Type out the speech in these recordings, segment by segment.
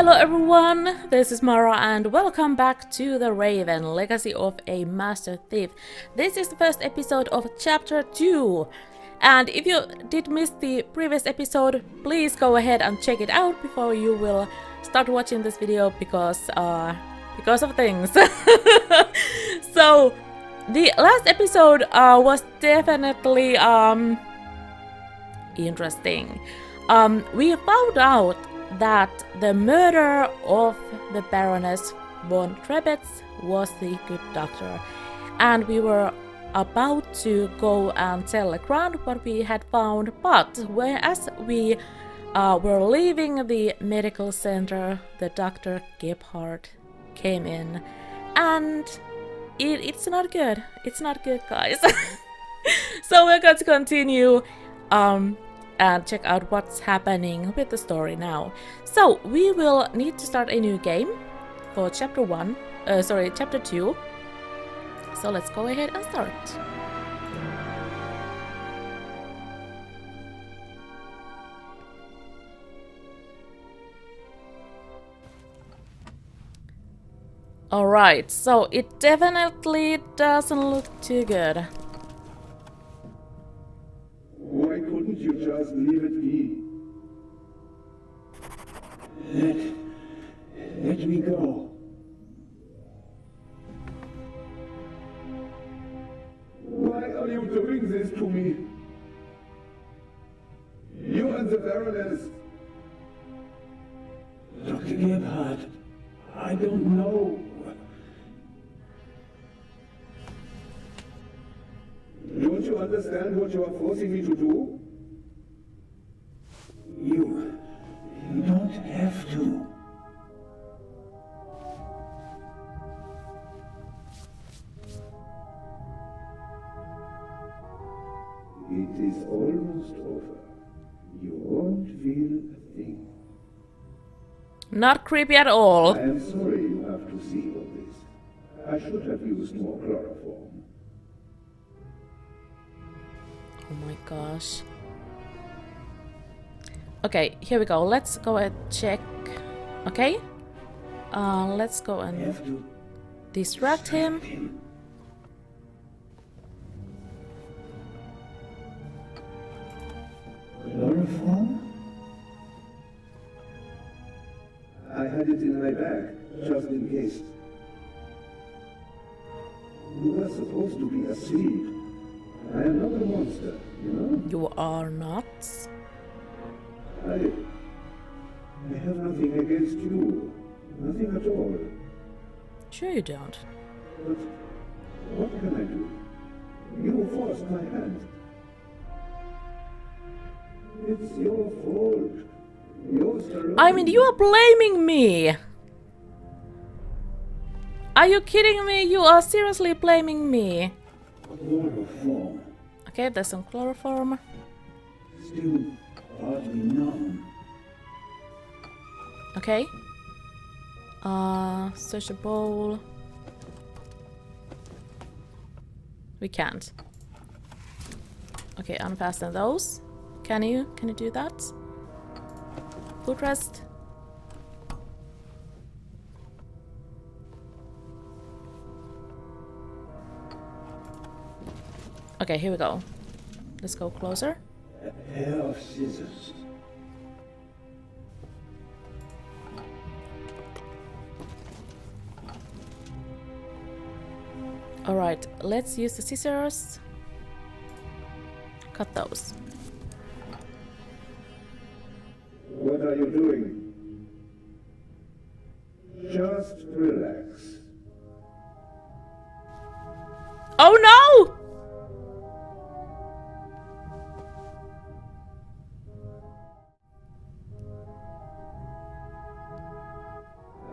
Hello everyone, this is Mara and welcome back to The Raven, Legacy of a Master Thief. This is the first episode of Chapter 2. And if you did miss the previous episode, please go ahead and check it out before you will start watching this video because of things. So, the last episode was definitely interesting. We found out that the murderer of the Baroness von Trebetz was the good doctor, and we were about to go and tell Legrand what we had found, but whereas we were leaving the medical center, the Dr. Gebhardt came in, and it's not good. It's not good, guys. So we're going to continue and check out what's happening with the story now. So we will need to start a new game for chapter 2. So let's go ahead and start. Alright, so it definitely doesn't look too good. Why couldn't you just leave it be? Let me go. Why are you doing this to me? You and the Baroness. Dr. Gebhardt, I don't know. Don't you understand what you are forcing me to do? You don't have to. It is almost over. You won't feel a thing. Not creepy at all. I am sorry you have to see all this. I should have used more chloroform. Oh my gosh. Okay, here we go. Let's go and check. Okay. Let's go and distract him. Chloroform? I had it in my bag, just in case. You were supposed to be asleep. I am not a monster, you know? You are not. I have nothing against you. Nothing at all. Sure you don't. But what can I do? You forced my hand. It's your fault. I mean, you are blaming me. Are you kidding me? You are seriously blaming me. Chloroform. Okay, there's some chloroform. Still hardly numb. Okay. Search a bowl. We can't. Okay, unfasten those. Can you do that? Foot rest. Okay, here we go. Let's go closer. A pair of scissors. Alright, let's use the scissors. Cut those. What are you doing? Just relax. Oh no!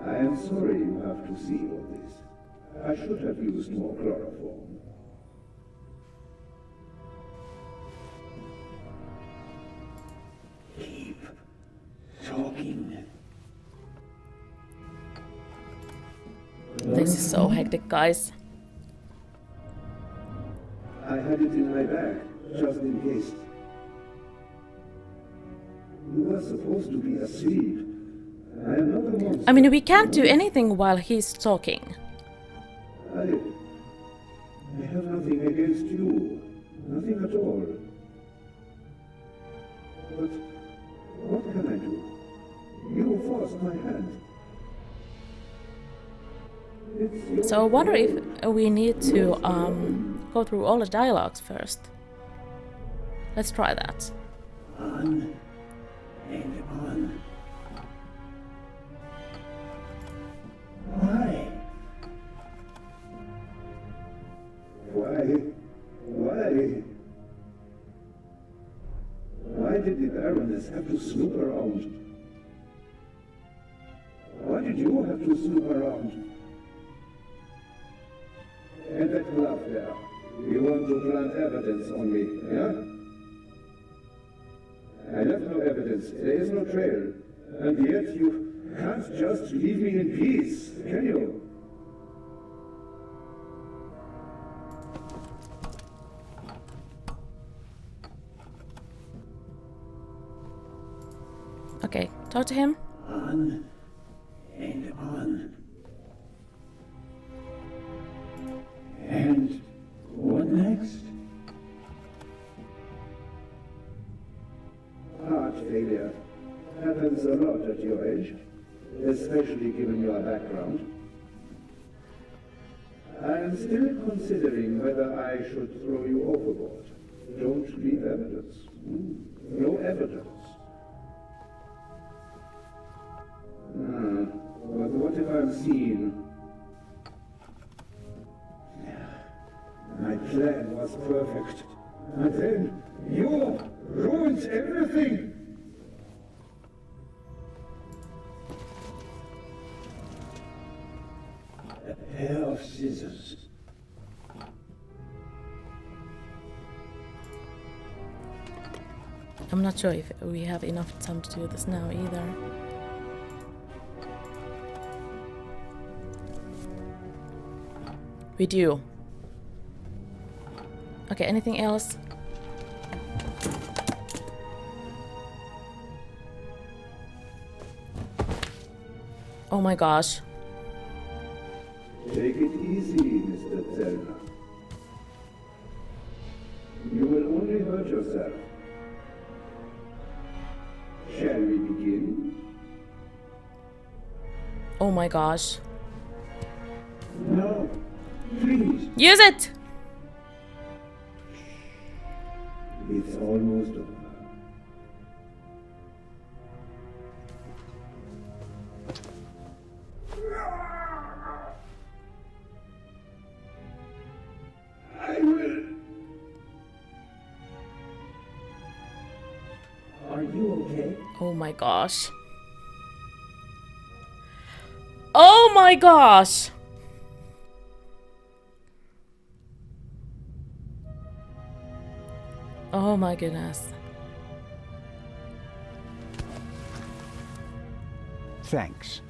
I am sorry you have to see all this. I should have used more chloroform. Keep talking. This is so hectic, guys. I had it in my bag, just in case. You were supposed to be asleep. I am not a monster. I mean, we can't do anything while he's talking. I have nothing against you. Nothing at all. But what can I do? You forced my hand. It's your So I wonder if we need to go through all the dialogues first. Let's try that. On and on. Why? Why? Why did the Baroness have to snoop around? Why did you have to snoop around? And that bluff there. You want to plant evidence on me, yeah? I left no evidence. There is no trail. And yet you can't just leave me in peace, can you? Okay, talk to him. On and on. And what next? Heart failure happens a lot at your age, especially given your background. I am still considering whether I should throw you overboard. Don't leave evidence. No evidence. But what if I'm seen? My plan was perfect. And then you ruined everything! A pair of scissors. I'm not sure if we have enough time to do this now either. We do. Okay, anything else? Oh my gosh. Take it easy, Mr. Zellner. You will only hurt yourself. Shall we begin? Oh my gosh. No, please. Use it! It's almost over. I will. Are you okay? Oh my gosh. Oh my gosh! Oh my goodness. Thanks.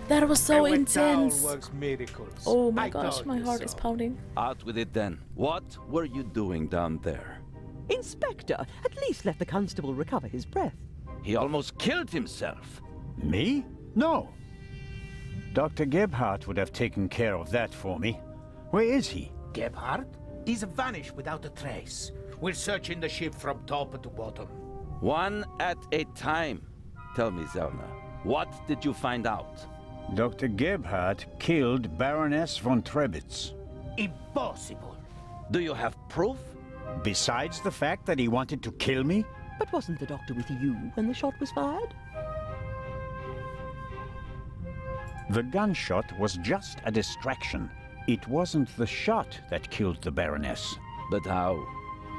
That was so When Town intense. works miracles. Oh my I gosh, told my you heart is so. pounding. Out with it then. What were you doing down there? Inspector, at least let the constable recover his breath. He almost killed himself. Me? No. Dr. Gebhardt would have taken care of that for me. Where is he? Gebhardt? He's vanished without a trace. We're searching the ship from top to bottom. One at a time. Tell me, Zellner, what did you find out? Dr. Gebhardt killed Baroness von Trebitz. Impossible. Do you have proof? Besides the fact that he wanted to kill me? But wasn't the doctor with you when the shot was fired? The gunshot was just a distraction. It wasn't the shot that killed the Baroness. But how?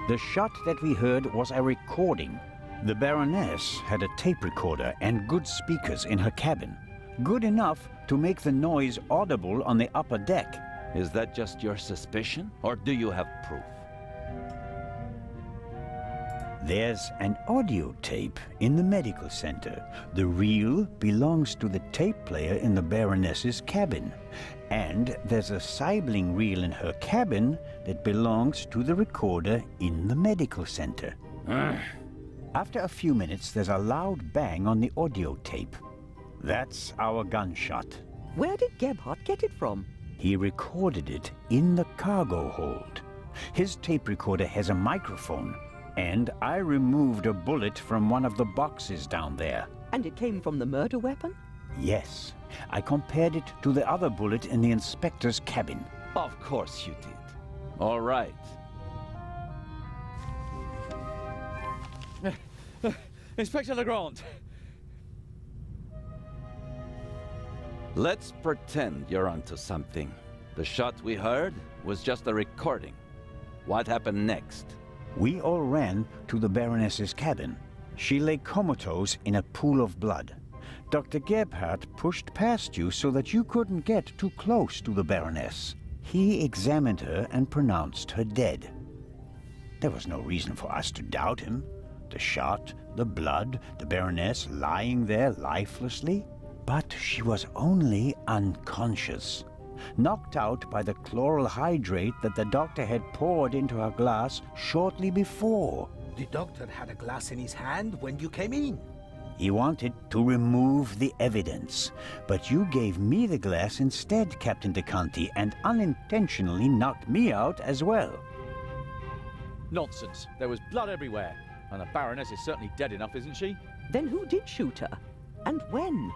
The shot that we heard was a recording. The Baroness had a tape recorder and good speakers in her cabin. Good enough to make the noise audible on the upper deck. Is that just your suspicion, or do you have proof? There's an audio tape in the medical center. The reel belongs to the tape player in the Baroness's cabin. And there's a sibling reel in her cabin that belongs to the recorder in the medical center. After a few minutes, there's a loud bang on the audio tape. That's our gunshot. Where did Gebhardt get it from? He recorded it in the cargo hold. His tape recorder has a microphone, and I removed a bullet from one of the boxes down there. And it came from the murder weapon? Yes, I compared it to the other bullet in the inspector's cabin. Of course you did. All right. Inspector Legrand. Let's pretend you're onto something. The shot we heard was just a recording. What happened next? We all ran to the Baroness's cabin. She lay comatose in a pool of blood. Dr. Gebhardt pushed past you so that you couldn't get too close to the Baroness. He examined her and pronounced her dead. There was no reason for us to doubt him. The shot, the blood, the Baroness lying there lifelessly. But she was only unconscious, knocked out by the chloral hydrate that the doctor had poured into her glass shortly before. The doctor had a glass in his hand when you came in. He wanted to remove the evidence, but you gave me the glass instead, Captain DeConti, and unintentionally knocked me out as well. Nonsense. There was blood everywhere. And the Baroness is certainly dead enough, isn't she? Then who did shoot her? And when?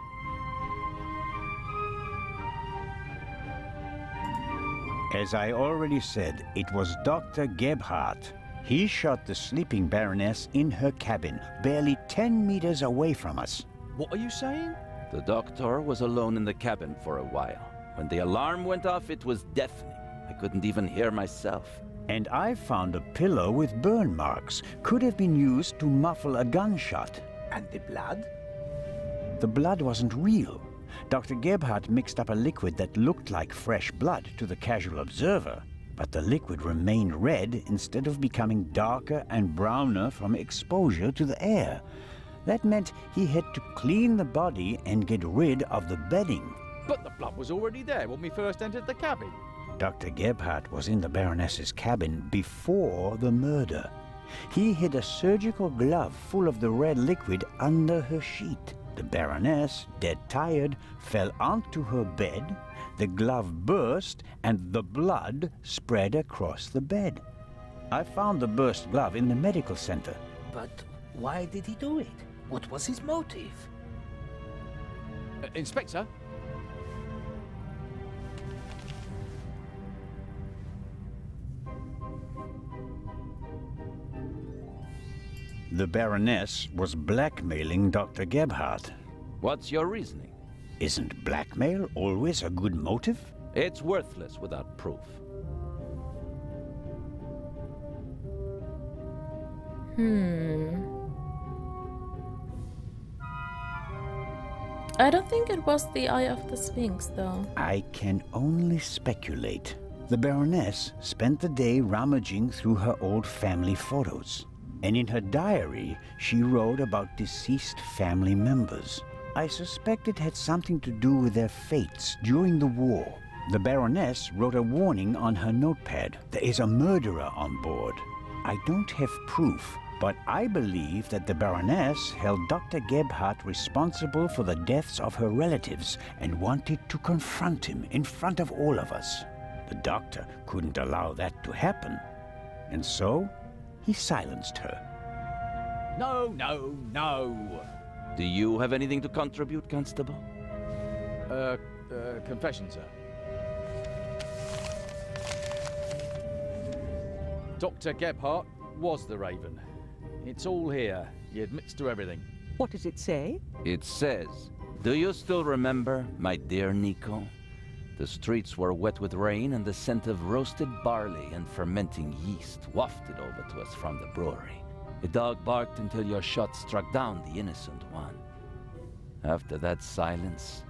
As I already said, it was Dr. Gebhardt. He shot the sleeping Baroness in her cabin, barely 10 meters away from us. What are you saying? The doctor was alone in the cabin for a while. When the alarm went off, it was deafening. I couldn't even hear myself. And I found a pillow with burn marks. Could have been used to muffle a gunshot. And the blood? The blood wasn't real. Dr. Gebhardt mixed up a liquid that looked like fresh blood to the casual observer, but the liquid remained red instead of becoming darker and browner from exposure to the air. That meant he had to clean the body and get rid of the bedding. But the blood was already there when we first entered the cabin. Dr. Gebhardt was in the Baroness's cabin before the murder. He hid a surgical glove full of the red liquid under her sheet. The Baroness, dead tired, fell onto her bed, the glove burst, and the blood spread across the bed. I found the burst glove in the medical center. But why did he do it? What was his motive? Inspector? The Baroness was blackmailing Dr. Gebhardt. What's your reasoning? Isn't blackmail always a good motive? It's worthless without proof. I don't think it was the Eye of the Sphinx, though. I can only speculate. The Baroness spent the day rummaging through her old family photos. And in her diary, she wrote about deceased family members. I suspect it had something to do with their fates during the war. The Baroness wrote a warning on her notepad. There is a murderer on board. I don't have proof, but I believe that the Baroness held Dr. Gebhardt responsible for the deaths of her relatives and wanted to confront him in front of all of us. The doctor couldn't allow that to happen, and so he silenced her. No. Do you have anything to contribute, Constable? Confession, sir. Dr. Gebhardt was the Raven. It's all here. He admits to everything. What does it say? It says, "Do you still remember, my dear Nico? The streets were wet with rain and the scent of roasted barley and fermenting yeast wafted over to us from the brewery. A dog barked until your shot struck down the innocent one. After that silence,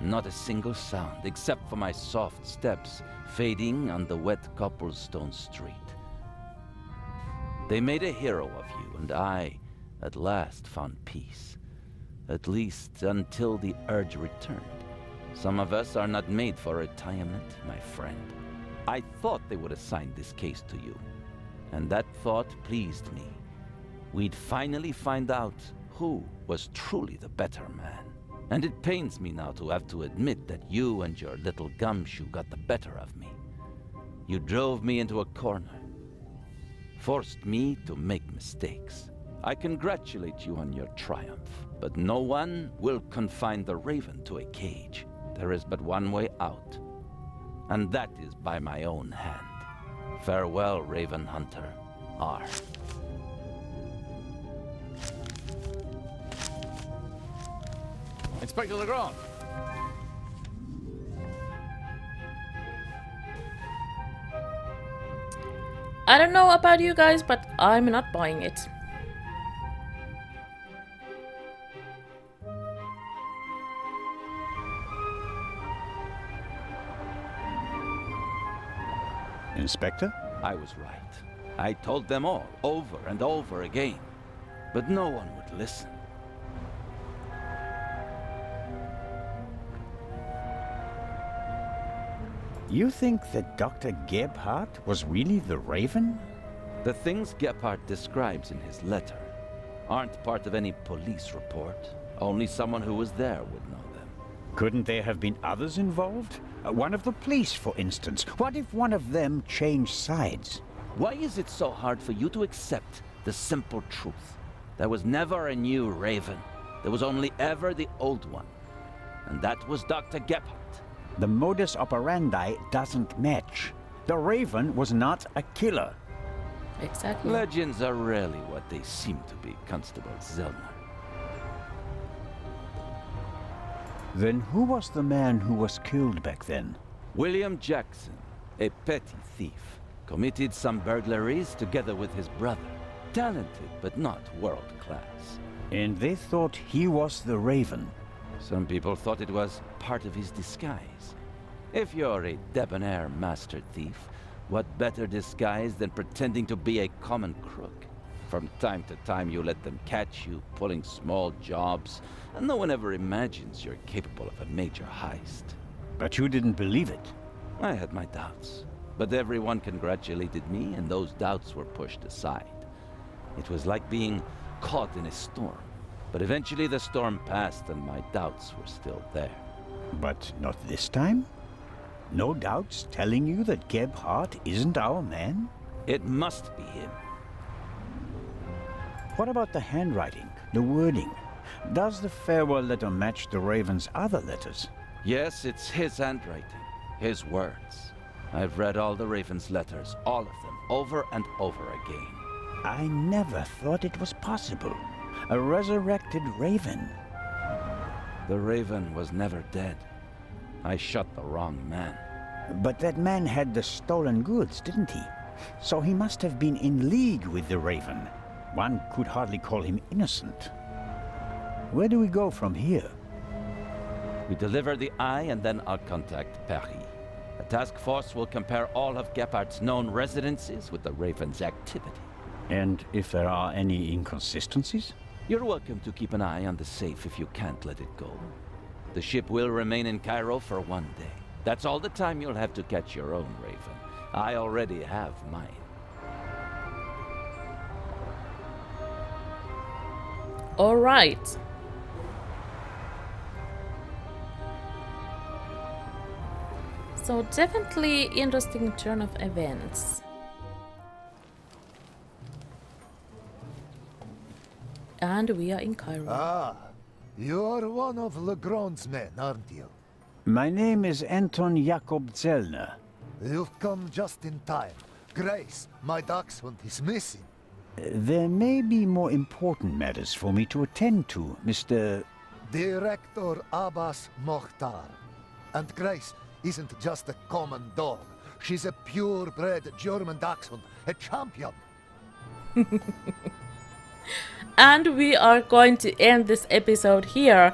not a single sound except for my soft steps fading on the wet cobblestone street. They made a hero of you, and I, at last, found peace. At least until the urge returned. Some of us are not made for retirement, my friend. I thought they would assign this case to you, and that thought pleased me. We'd finally find out who was truly the better man." And it pains me now to have to admit that you and your little gumshoe got the better of me. You drove me into a corner, forced me to make mistakes. I congratulate you on your triumph, but no one will confine the Raven to a cage. There is but one way out, and that is by my own hand. Farewell, Raven Hunter. R. Inspector Legrand! I don't know about you guys, but I'm not buying it. Inspector? I was right. I told them all, over and over again. But no one would listen. You think that Dr. Gebhardt was really the Raven? The things Gebhardt describes in his letter aren't part of any police report. Only someone who was there would know them. Couldn't there have been others involved? One of the police, for instance. What if one of them changed sides? Why is it so hard for you to accept the simple truth? There was never a new Raven. There was only ever the old one. And that was Dr. Gebhardt. The modus operandi doesn't match. The Raven was not a killer. Exactly. Legends are rarely what they seem to be, Constable Zellner. Then who was the man who was killed back then? William Jackson, a petty thief, committed some burglaries together with his brother. Talented, but not world-class. And they thought he was the Raven. Some people thought it was part of his disguise. If you're a debonair master thief, what better disguise than pretending to be a common crook? From time to time you let them catch you pulling small jobs, and no one ever imagines you're capable of a major heist. But you didn't believe it. I had my doubts, but everyone congratulated me, and those doubts were pushed aside. It was like being caught in a storm. But eventually the storm passed and my doubts were still there. But not this time? No doubts telling you that Gebhardt isn't our man? It must be him. What about the handwriting, the wording? Does the farewell letter match the Raven's other letters? Yes, it's his handwriting, his words. I've read all the Raven's letters, all of them, over and over again. I never thought it was possible. A resurrected Raven. The Raven was never dead. I shot the wrong man. But that man had the stolen goods, didn't he? So he must have been in league with the Raven. One could hardly call him innocent. Where do we go from here? We deliver the eye and then I'll contact Paris. A task force will compare all of Gebhardt's known residences with the Raven's activity. And if there are any inconsistencies? You're welcome to keep an eye on the safe if you can't let it go. The ship will remain in Cairo for one day. That's all the time you'll have to catch your own Raven. I already have mine. All right. So definitely interesting turn of events. And we are in Cairo. Ah, you're one of Legrand's men, aren't you? My name is Anton Jakob Zellner. You've come just in time. Grace, my dachshund, is missing. There may be more important matters for me to attend to, Mr. Director Abbas Mokhtar. And Grace isn't just a common dog. She's a purebred German dachshund, a champion. And we are going to end this episode here.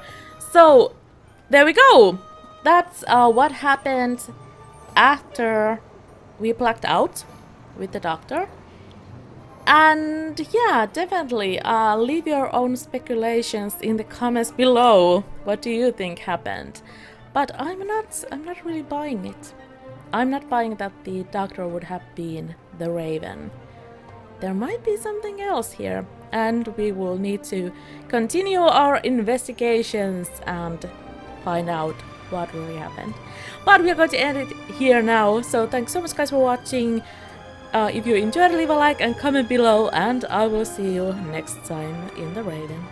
So, there we go. That's what happened after we blacked out with the doctor. And yeah, definitely leave your own speculations in the comments below. What do you think happened? But I'm not really buying it. I'm not buying that the doctor would have been the Raven. there might be something else here, and we will need to continue our investigations and find out what really happened. But we are going to end it here now, so thanks so much guys for watching. If you enjoyed, leave a like and comment below, and I will see you next time in the Raven.